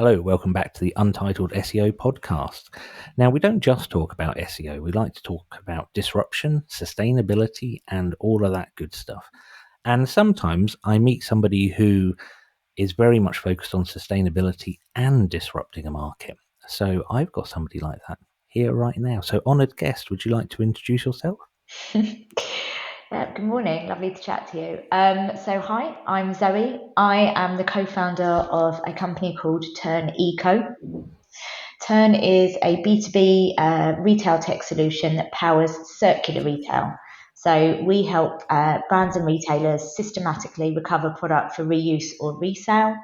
Hello, welcome back to the Untitled SEO podcast. Now, we don't just talk about SEO, we like to talk about disruption, sustainability, and all of that good stuff. And sometimes I meet somebody who is very much focused on sustainability and disrupting a market. So I've got somebody like that here right now. So, honoured guest, would you like to introduce yourself? Good morning, lovely to chat to you. Hi, I'm Zoe. I am the co-founder of a company called Tern Eco. Tern is a B2B retail tech solution that powers circular retail. So we help brands and retailers systematically recover product for reuse or resale,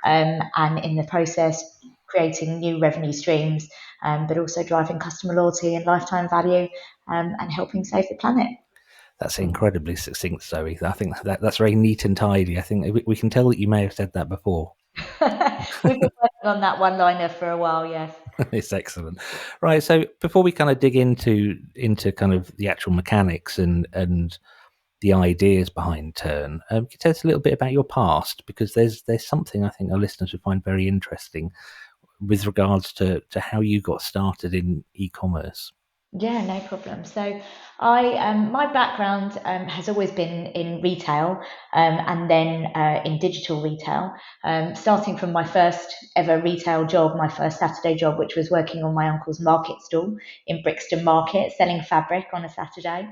and in the process, creating new revenue streams, but also driving customer loyalty and lifetime value, and helping save the planet. That's incredibly succinct, Zoe. I think that's very neat and tidy. I think we can tell that you may have said that before. We've been working on that one-liner for a while, yes. It's excellent. Right. So before we kind of dig into kind of the actual mechanics and the ideas behind Tern, can you tell us a little bit about your past? Because there's something I think our listeners would find very interesting with regards to how you got started in e-commerce. Yeah, no problem. So my background has always been in retail, and then in digital retail, starting from my first ever retail job, my first Saturday job, which was working on my uncle's market stall in Brixton Market, selling fabric on a Saturday.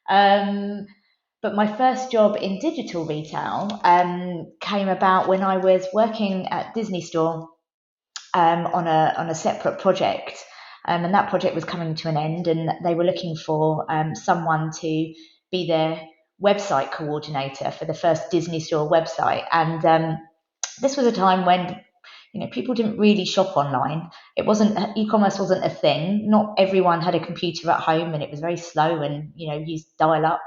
Um, but my first job in digital retail came about when I was working at Disney Store, on a separate project, and that project was coming to an end, and they were looking for someone to be their website coordinator for the first Disney Store website. And this was a time when people didn't really shop online. It wasn't e-commerce wasn't a thing. Not everyone had a computer at home, and it was very slow and used dial up.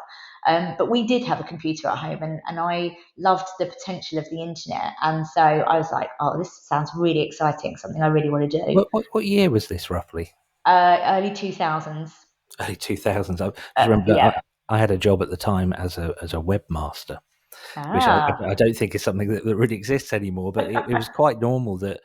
But we did have a computer at home, and I loved the potential of the internet. And so I was like, oh, this sounds really exciting, something I really want to do. What year was this roughly? Early 2000s. Early 2000s. I just remember Yeah. that I had a job at the time as a webmaster, which I Ah. don't think is something that really exists anymore. But it was quite normal that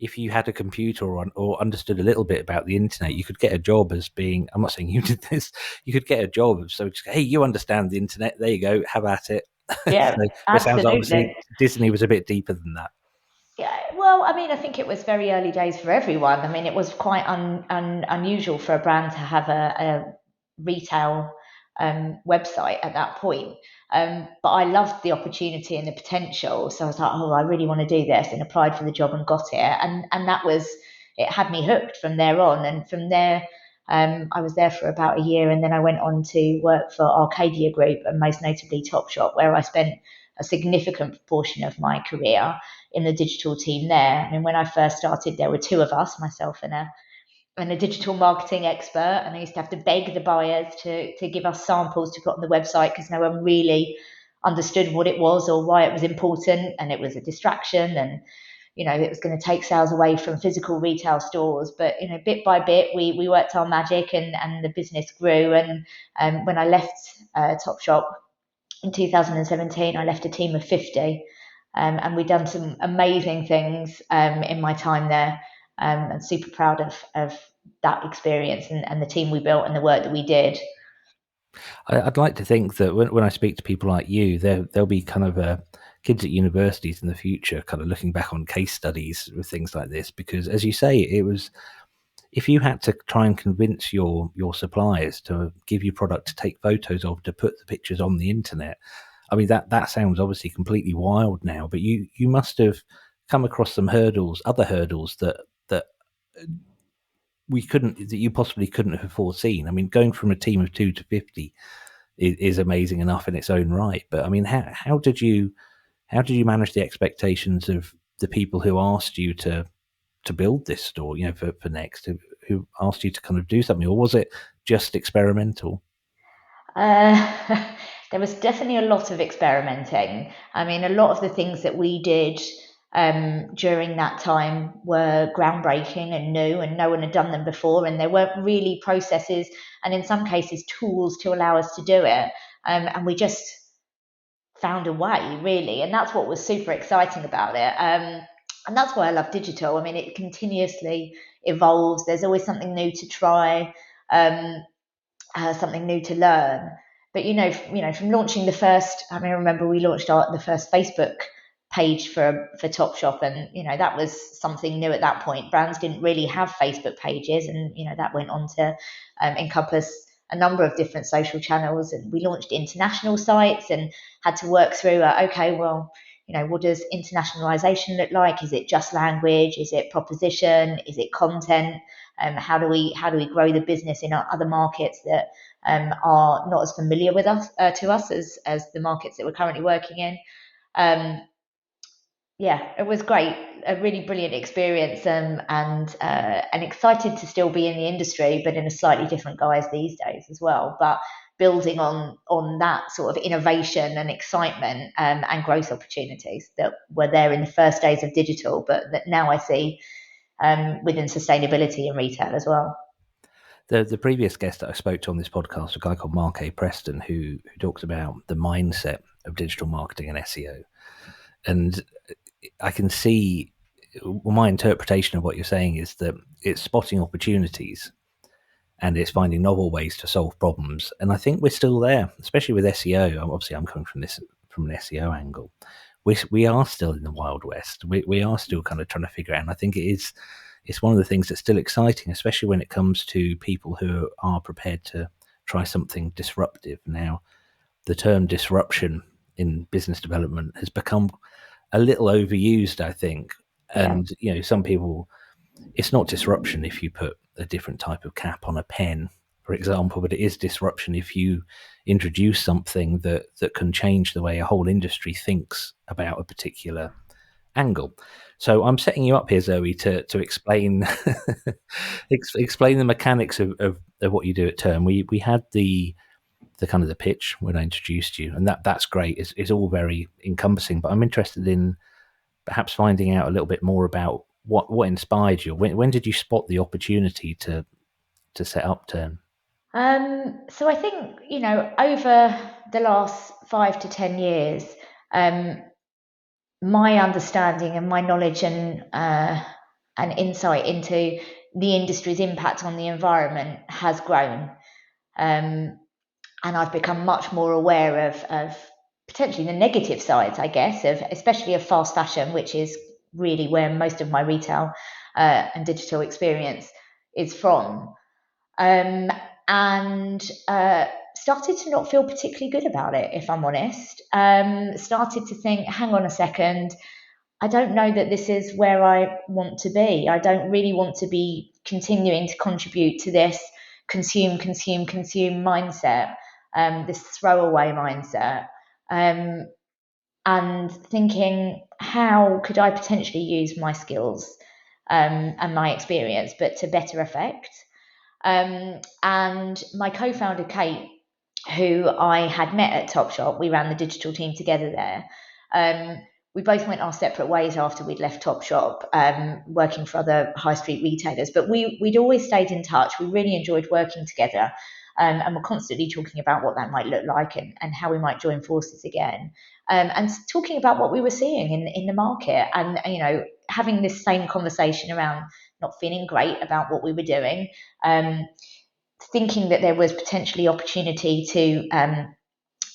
if you had a computer or understood a little bit about the internet, you could get a job as being. I'm not saying you did this. You could get a job. So just hey, you understand the internet. There you go. Have at it. Yeah, So it sounds like obviously absolutely. Disney was a bit deeper than that. Yeah, well, I mean, I think it was very early days for everyone. I mean, it was quite unusual for a brand to have a retail website at that point. But I loved the opportunity and the potential. So I was like, oh, I really want to do this, and applied for the job and got it. And that was, it had me hooked from there on. And from there, I was there for about a year. And then I went on to work for Arcadia Group, and most notably Topshop, where I spent a significant proportion of my career in the digital team there. I mean, when I first started, there were two of us, myself and a digital marketing expert, and I used to have to beg the buyers to give us samples to put on the website because no one really understood what it was or why it was important, and it was a distraction, and it was going to take sales away from physical retail stores. But bit by bit, we worked our magic, and the business grew. And when I left Topshop in 2017, I left a team of 50, and we've done some amazing things in my time there, and super proud of that experience and the team we built and the work that we did. I'd like to think that when I speak to people like you, there'll be kind of kids at universities in the future kind of looking back on case studies with things like this, because as you say, it was if you had to try and convince your suppliers to give you product to take photos of, to put the pictures on the internet. I mean, that sounds obviously completely wild now, but you must have come across some other hurdles that that you possibly couldn't have foreseen. I mean, going from a team of 2 to 50 is amazing enough in its own right. But I mean, how did you manage the expectations of the people who asked you to build this store, for Next, who asked you to kind of do something, or was it just experimental? Uh, there was definitely a lot of experimenting. I mean, a lot of the things that we did during that time were groundbreaking and new, and no one had done them before, and there weren't really processes and in some cases tools to allow us to do it. And we just found a way, really, and that's what was super exciting about it. And that's why I love digital. I mean, it continuously evolves. There's always something new to try, um, something new to learn. But from launching the first, I mean, I remember we launched the first Facebook page for Topshop, and that was something new at that point. Brands didn't really have Facebook pages, and that went on to encompass a number of different social channels. And we launched international sites and had to work through, okay, well, what does internationalization look like? Is it just language? Is it proposition? Is it content? How do we grow the business in other markets that are not as familiar with us to us as the markets that we're currently working in? Yeah, it was great, a really brilliant experience, and excited to still be in the industry, but in a slightly different guise these days as well. But building on that sort of innovation and excitement, and growth opportunities that were there in the first days of digital, but that now I see within sustainability and retail as well. The previous guest that I spoke to on this podcast, a guy called Mark A. Preston, who talks about the mindset of digital marketing and SEO. And I can see, well, my interpretation of what you're saying is that it's spotting opportunities and it's finding novel ways to solve problems. And I think we're still there, especially with SEO. Obviously, I'm coming from an SEO angle. We are still in the Wild West. We are still kind of trying to figure out. And I think it's one of the things that's still exciting, especially when it comes to people who are prepared to try something disruptive. Now, the term disruption in business development has become a little overused, I think. And, some people, it's not disruption if you put a different type of cap on a pen, for example, but it is disruption if you introduce something that can change the way a whole industry thinks about a particular angle. So I'm setting you up here, Zoe, to explain explain the mechanics of what you do at Tern. We had the kind of the pitch when I introduced you, and that's great. It's all very encompassing, but I'm interested in perhaps finding out a little bit more about what inspired you. When did you spot the opportunity to set up Tern? So I think, over the last 5 to 10 years, my understanding and my knowledge and insight into the industry's impact on the environment has grown. And I've become much more aware of potentially the negative sides, I guess, of especially of fast fashion, which is really where most of my retail and digital experience is from. And started to not feel particularly good about it, if I'm honest. Started to think, hang on a second, I don't know that this is where I want to be. I don't really want to be continuing to contribute to this consume mindset, this throwaway mindset, and thinking, how could I potentially use my skills and my experience, but to better effect? And my co-founder, Kate, who I had met at Topshop, we ran the digital team together there. We both went our separate ways after we'd left Topshop, working for other high street retailers. But we'd always stayed in touch. We really enjoyed working together, and we're constantly talking about what that might look like and how we might join forces again. And talking about what we were seeing in the market, and having this same conversation around not feeling great about what we were doing, thinking that there was potentially opportunity to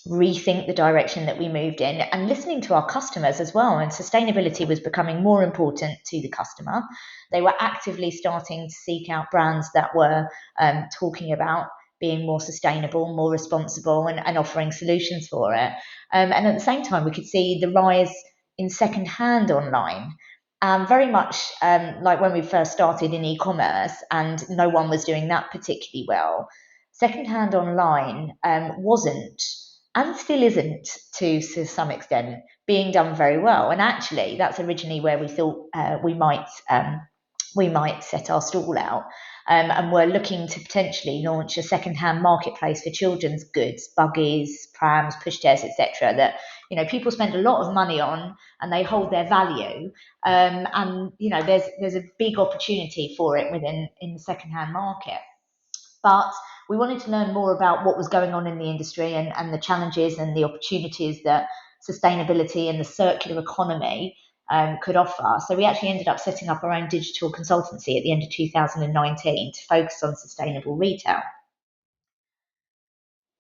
rethink the direction that we moved in, and listening to our customers as well. And sustainability was becoming more important to the customer. They were actively starting to seek out brands that were talking about being more sustainable, more responsible, and offering solutions for it. And at the same time, we could see the rise in secondhand online. Very much like when we first started in e-commerce, and no one was doing that particularly well. Secondhand online wasn't, and still isn't to some extent, being done very well. And actually, that's originally where we thought we might set our stall out. And we're looking to potentially launch a secondhand marketplace for children's goods, buggies, prams, pushchairs, etc. That people spend a lot of money on, and they hold their value. And there's a big opportunity for it in the secondhand market. But we wanted to learn more about what was going on in the industry, and the challenges and the opportunities that sustainability and the circular economy could offer. So we actually ended up setting up our own digital consultancy at the end of 2019 to focus on sustainable retail.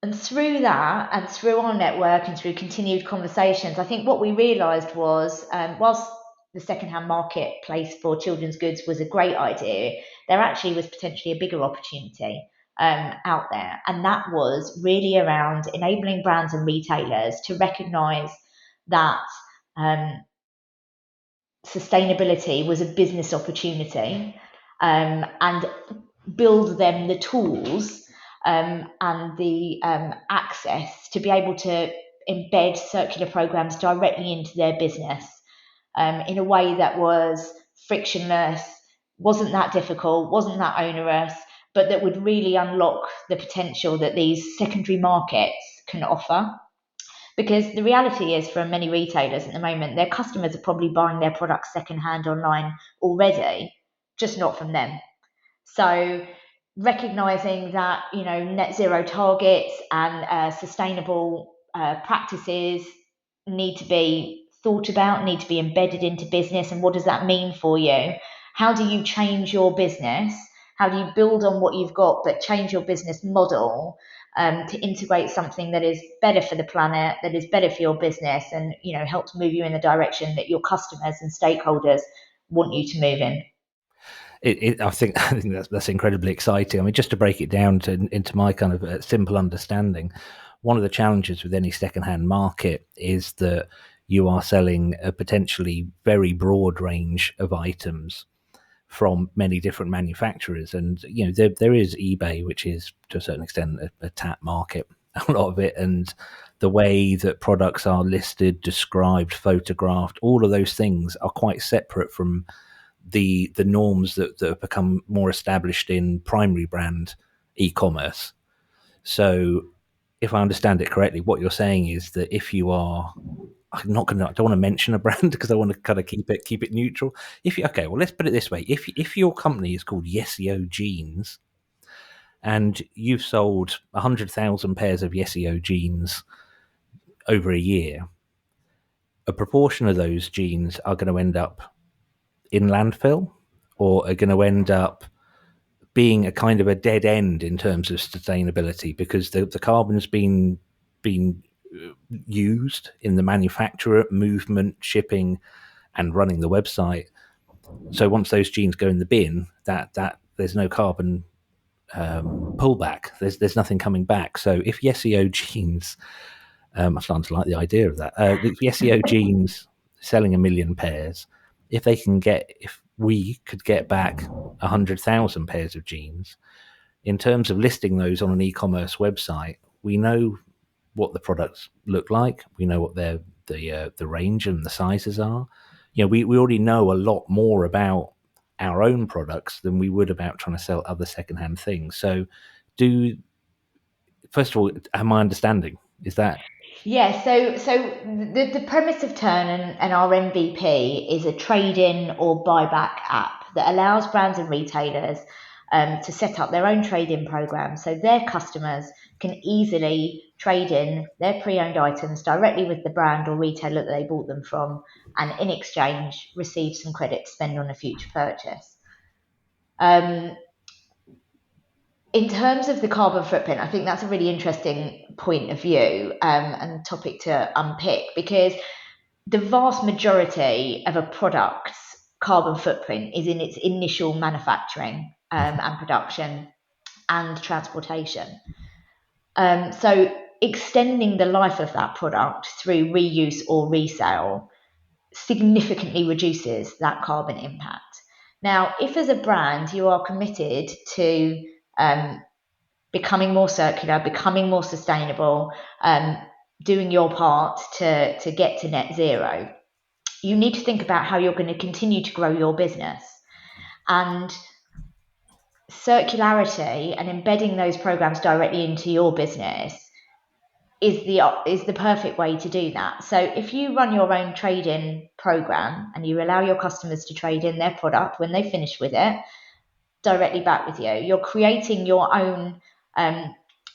And through that, and through our network and through continued conversations, I think what we realised was, whilst the secondhand marketplace for children's goods was a great idea, there actually was potentially a bigger opportunity out there. And that was really around enabling brands and retailers to recognise that sustainability was a business opportunity, and build them the tools and the access to be able to embed circular programs directly into their business in a way that was frictionless, wasn't that difficult, wasn't that onerous, but that would really unlock the potential that these secondary markets can offer. Because the reality is, for many retailers at the moment, their customers are probably buying their products secondhand online already, just not from them. So recognizing that, net zero targets and sustainable practices need to be thought about, need to be embedded into business. And what does that mean for you? How do you change your business? How do you build on what you've got, but change your business model to integrate something that is better for the planet, that is better for your business, and helps move you in the direction that your customers and stakeholders want you to move in? I think that's incredibly exciting. I mean, just to break it down into my kind of simple understanding, one of the challenges with any secondhand market is that you are selling a potentially very broad range of items from many different manufacturers, and there is eBay, which is to a certain extent a tap market, a lot of it, and the way that products are listed, described, photographed, all of those things are quite separate from the norms that have become more established in primary brand e-commerce. So if I understand it correctly, what you're saying is that if you are, I don't want to mention a brand because I want to kind of keep it neutral. Okay, well, let's put it this way: if your company is called Yesio Jeans and you've sold 100,000 pairs of Yesio jeans over a year, a proportion of those jeans are going to end up in landfill, or are going to end up being a kind of a dead end in terms of sustainability, because the carbon's been used in the manufacturer, movement, shipping, and running the website. So once those jeans go in the bin, that there's no carbon pullback. There's nothing coming back. So if Yesio jeans, I'm starting to like the idea of that. If Yesio jeans selling 1 million pairs, if we could get back 100,000 pairs of jeans, in terms of listing those on an e-commerce website, we know what the products look like. We know what the range and the sizes are. We already know a lot more about our own products than we would about trying to sell other secondhand things. So, first of all, am I understanding? Is that? Yeah, so the premise of Tern and our MVP is a trade-in or buyback app that allows brands and retailers to set up their own trade-in program, so their customers can easily trade in their pre-owned items directly with the brand or retailer that they bought them from, and in exchange receive some credit to spend on a future purchase. In terms of the carbon footprint, I think that's a really interesting point of view and topic to unpick, because the vast majority of a product's carbon footprint is in its initial manufacturing and production and transportation. So extending the life of that product through reuse or resale significantly reduces that carbon impact. Now, if as a brand you are committed to becoming more circular, becoming more sustainable, doing your part to get to net zero, you need to think about how you're going to continue to grow your business. And circularity and embedding those programs directly into your business is the perfect way to do that. So if you run your own trade-in program and you allow your customers to trade in their product when they finish with it directly back with you, you're creating your own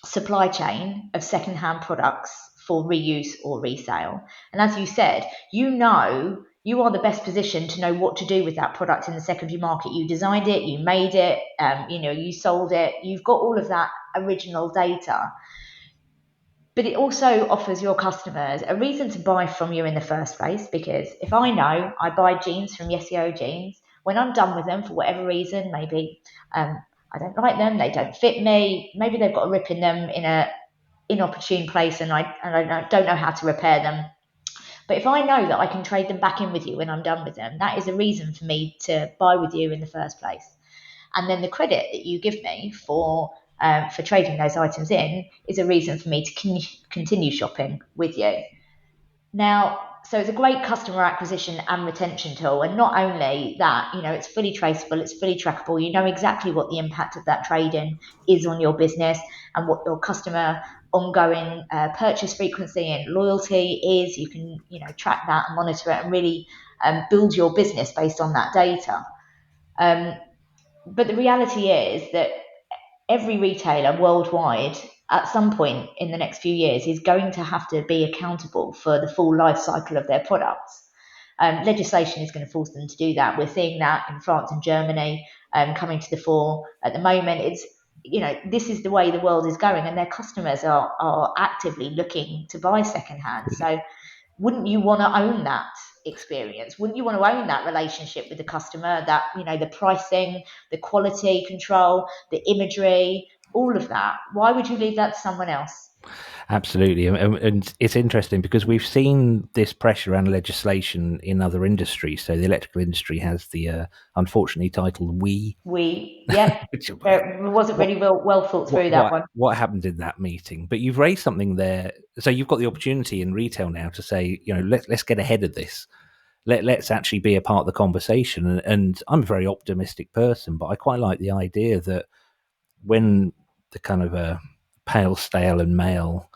supply chain of secondhand products for reuse or resale. And as you said, you are the best positioned to know what to do with that product in the secondary market. You designed it, you made it, you sold it. You've got all of that original data. But it also offers your customers a reason to buy from you in the first place, because if I know I buy jeans from Yesio Jeans, when I'm done with them for whatever reason, maybe I don't like them, they don't fit me, maybe they've got a rip in them in a inopportune place, and I don't know how to repair them. But if I know that I can trade them back in with you when I'm done with them, that is a reason for me to buy with you in the first place. And then the credit that you give me for trading those items in is a reason for me to continue shopping with you. Now, so it's a great customer acquisition and retention tool. And not only that, it's fully traceable, it's fully trackable. You know exactly what the impact of that trading is on your business and what your customer ongoing purchase frequency and loyalty is. You can, track that and monitor it and really build your business based on that data. But the reality is that every retailer worldwide at some point in the next few years is going to have to be accountable for the full life cycle of their products. Legislation is going to force them to do that. We're seeing that in France and Germany coming to the fore at the moment. This is the way the world is going, and their customers are actively looking to buy secondhand. So wouldn't you want to own that experience? Wouldn't you want to own that relationship with the customer, that, the pricing, the quality control, the imagery, all of that? Why would you leave that to someone else? Absolutely. And it's interesting because we've seen this pressure and legislation in other industries. So the electrical industry has the unfortunately titled Yeah, which, it wasn't what, really well thought through, that one. what happened in that meeting? But you've raised something there. So you've got the opportunity in retail now to say, let's get ahead of this. Let's actually be a part of the conversation. And I'm a very optimistic person, but I quite like the idea that when the kind of pale, stale, and male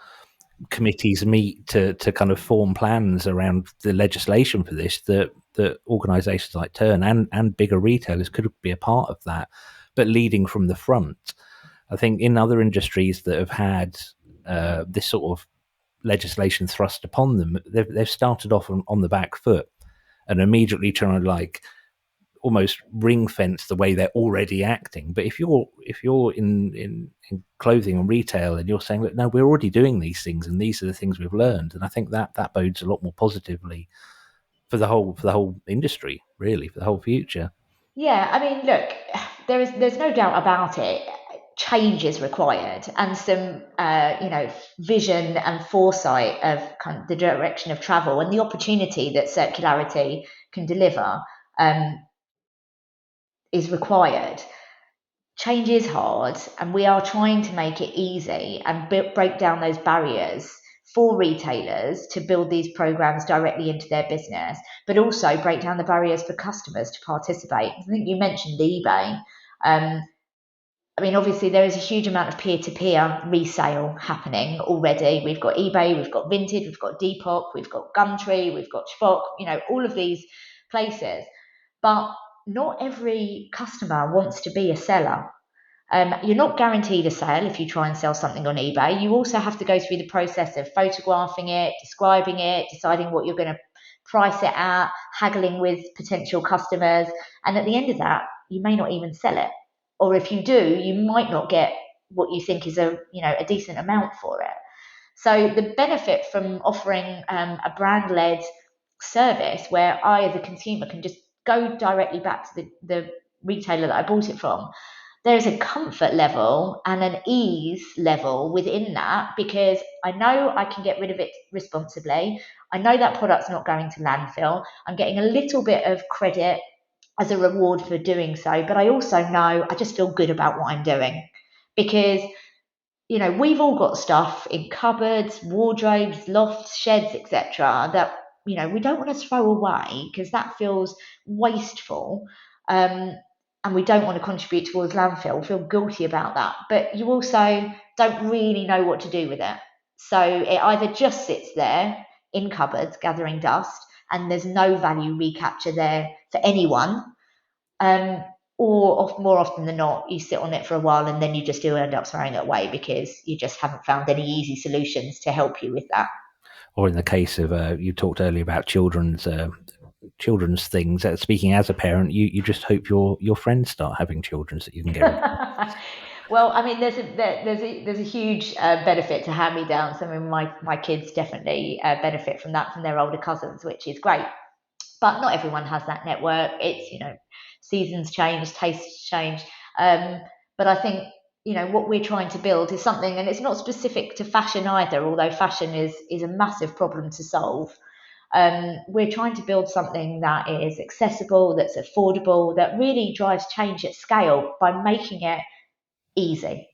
committees meet to kind of form plans around the legislation for this, that organisations like Tern and bigger retailers could be a part of that, but leading from the front. I think in other industries that have had this sort of legislation thrust upon them, they've started off on the back foot and immediately trying to almost ring fence the way they're already acting. But if you're in clothing and retail and you're saying, look, no, we're already doing these things and these are the things we've learned, and I think that bodes a lot more positively for the whole industry, really, for the whole future. Yeah, I mean, look, there's no doubt about it. Change is required, and some vision and foresight of kind of the direction of travel and the opportunity that circularity can deliver is required. Change is hard, and we are trying to make it easy and break down those barriers for retailers to build these programs directly into their business, but also break down the barriers for customers to participate. I think you mentioned eBay. I mean, obviously, there is a huge amount of peer-to-peer resale happening already. We've got eBay, we've got Vinted, we've got Depop, we've got Gumtree, we've got Shpock, all of these places. But not every customer wants to be a seller. You're not guaranteed a sale if you try and sell something on eBay. You also have to go through the process of photographing it, describing it, deciding what you're going to price it at, haggling with potential customers. And at the end of that, you may not even sell it. Or if you do, you might not get what you think is a decent amount for it. So the benefit from offering a brand-led service where I, as a consumer, can just go directly back to the retailer that I bought it from, there is a comfort level and an ease level within that, because I know I can get rid of it responsibly. I know that product's not going to landfill. I'm getting a little bit of credit as a reward for doing so, but I also know I just feel good about what I'm doing, because we've all got stuff in cupboards, wardrobes, lofts, sheds, etc., that we don't want to throw away because that feels wasteful. And we don't want to contribute towards landfill, we feel guilty about that. But you also don't really know what to do with it. So it either just sits there in cupboards gathering dust and there's no value recapture there for anyone, or more often than not, you sit on it for a while and then you just do end up throwing it away because you just haven't found any easy solutions to help you with that. Or in the case of you talked earlier about children's children's things. Speaking as a parent, you just hope your friends start having children so you can get rid of them. Well, I mean, there's a huge benefit to hand-me-downs. I mean, my kids definitely benefit from that from their older cousins, which is great. But not everyone has that network. It's, seasons change, tastes change. But I think, what we're trying to build is something, and it's not specific to fashion either, although fashion is a massive problem to solve. We're trying to build something that is accessible, that's affordable, that really drives change at scale by making it easy.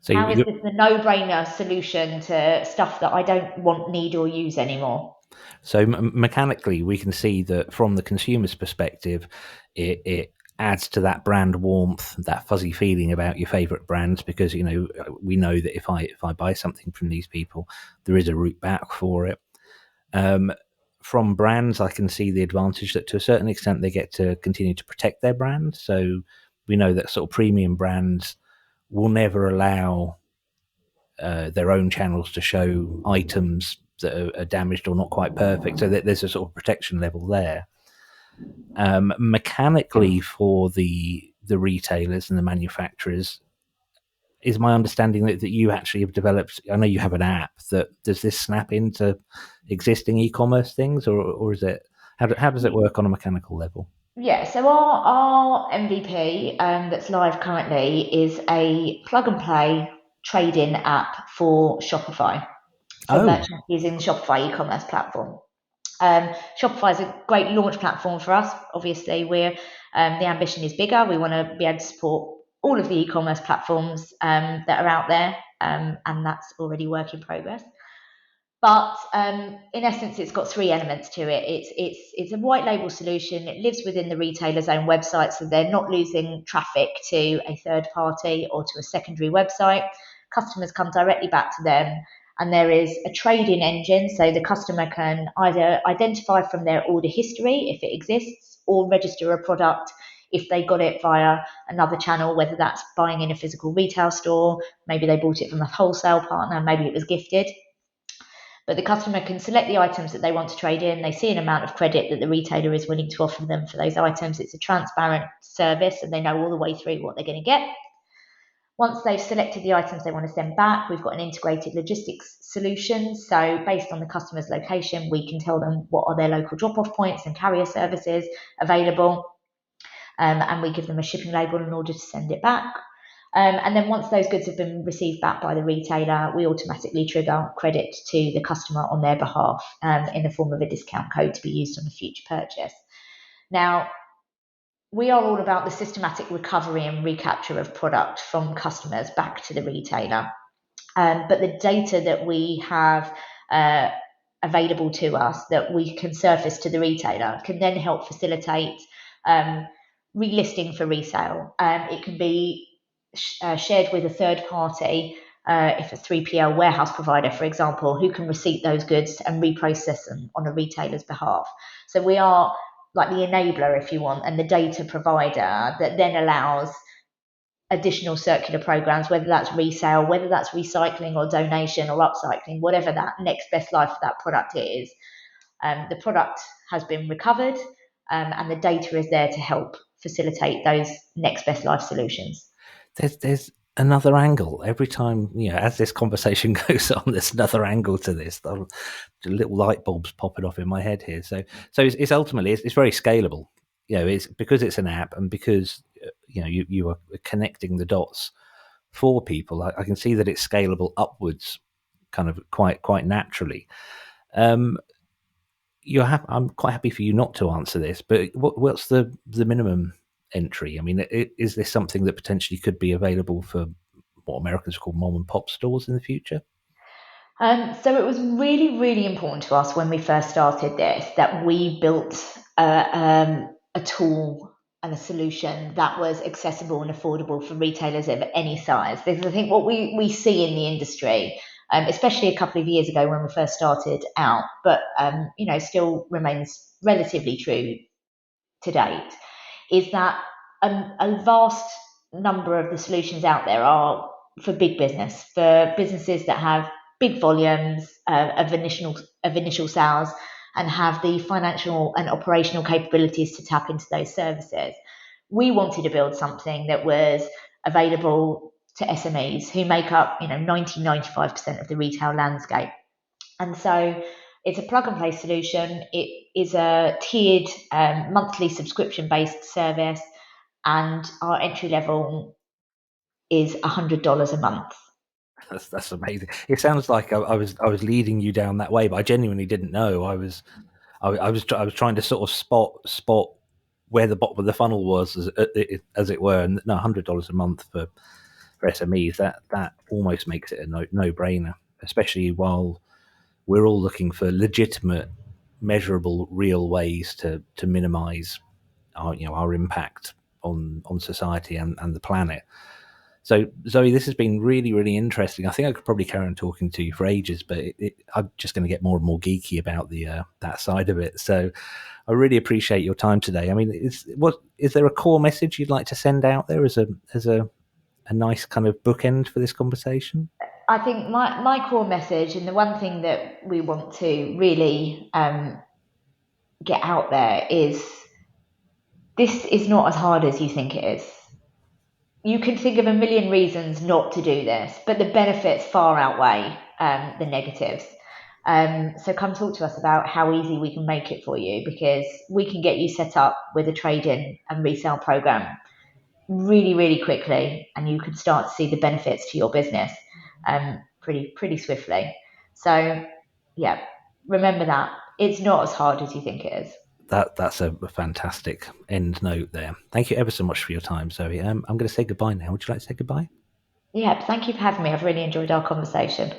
So How is this the no-brainer solution to stuff that I don't want, need, or use anymore? So mechanically, we can see that from the consumer's perspective, it adds to that brand warmth, that fuzzy feeling about your favorite brands, because we know that if I buy something from these people, there is a route back for it. From brands, I can see the advantage that to a certain extent they get to continue to protect their brand. So we know that sort of premium brands will never allow their own channels to show items that are damaged or not quite perfect. So that there's a sort of protection level there. Mechanically, for the retailers and the manufacturers, is my understanding that you actually have developed, I know you have an app, that does this snap into existing e-commerce things, or is it, how does it work on a mechanical level? Yeah, so our MVP that's live currently is a plug and play trade-in app for Shopify, for Oh, merchants using the Shopify e-commerce platform. Shopify is a great launch platform for us. Obviously, the ambition is bigger. We want to be able to support all of the e-commerce platforms that are out there, and that's already work in progress. But in essence, it's got three elements to it. It's a white label solution. It lives within the retailer's own website, so they're not losing traffic to a third party or to a secondary website. Customers come directly back to them, and there is a trade-in engine, so the customer can either identify from their order history if it exists, or register a product if they got it via another channel, whether that's buying in a physical retail store, maybe they bought it from a wholesale partner, maybe it was gifted. But the customer can select the items that they want to trade in. They see an amount of credit that the retailer is willing to offer them for those items. It's a transparent service, and they know all the way through what they're going to get. Once they've selected the items they want to send back, we've got an integrated logistics solution. So based on the customer's location, we can tell them what are their local drop-off points and carrier services available. And we give them a shipping label in order to send it back. And then once those goods have been received back by the retailer, we automatically trigger credit to the customer on their behalf in the form of a discount code to be used on a future purchase. Now, we are all about the systematic recovery and recapture of product from customers back to the retailer. But the data that we have available to us that we can surface to the retailer can then help facilitate relisting for resale. It can be shared with a third party, if a 3PL warehouse provider, for example, who can receipt those goods and reprocess them on a retailer's behalf. So we are like the enabler, if you want, and the data provider that then allows additional circular programs, whether that's resale, whether that's recycling or donation or upcycling, whatever that next best life for that product is. The product has been recovered, and the data is there to help facilitate those next best life solutions. There's another angle every time, as this conversation goes on. There's another angle to this. The little light bulbs popping off in my head here. So it's ultimately it's very scalable. It's because it's an app, and because you are connecting the dots for people. I can see that it's scalable upwards, kind of quite naturally. I'm quite happy for you not to answer this, but what's the minimum entry? I mean, is this something that potentially could be available for what Americans call mom and pop stores in the future? So it was really, really important to us when we first started this that we built a tool and a solution that was accessible and affordable for retailers of any size. Because I think what we see in the industry, especially a couple of years ago when we first started out, but still remains relatively true to date, is that a vast number of the solutions out there are for big business, for businesses that have big volumes of initial sales, and have the financial and operational capabilities to tap into those services. We wanted to build something that was available to SMEs who make up 95% of the retail landscape. And so it's a plug and play solution. It is a tiered monthly subscription based service, and our entry level is $100 a month. That's amazing. It sounds like I was leading you down that way, but I genuinely didn't know. I was trying to sort of spot where the bottom of the funnel was, as it were. And no, $100 a month for SMEs, that almost makes it a no brainer, especially while we're all looking for legitimate, measurable, real ways to minimise our impact on society and the planet. So, Zoe, this has been really, really interesting. I think I could probably carry on talking to you for ages, but I'm just going to get more and more geeky about that side of it. So, I really appreciate your time today. I mean, is there a core message you'd like to send out there as a nice kind of bookend for this conversation? I think my core message, and the one thing that we want to really get out there, is this is not as hard as you think it is. You can think of a million reasons not to do this, but the benefits far outweigh the negatives. So come talk to us about how easy we can make it for you, because we can get you set up with a trade-in and resale program really, really quickly, and you can start to see the benefits to your business pretty swiftly. So yeah, remember that it's not as hard as you think it is. That's a fantastic end note there. Thank you ever so much for your time, Zoe. I'm going to say goodbye now. Would you like to say goodbye? Yeah, thank you for having me. I've really enjoyed our conversation.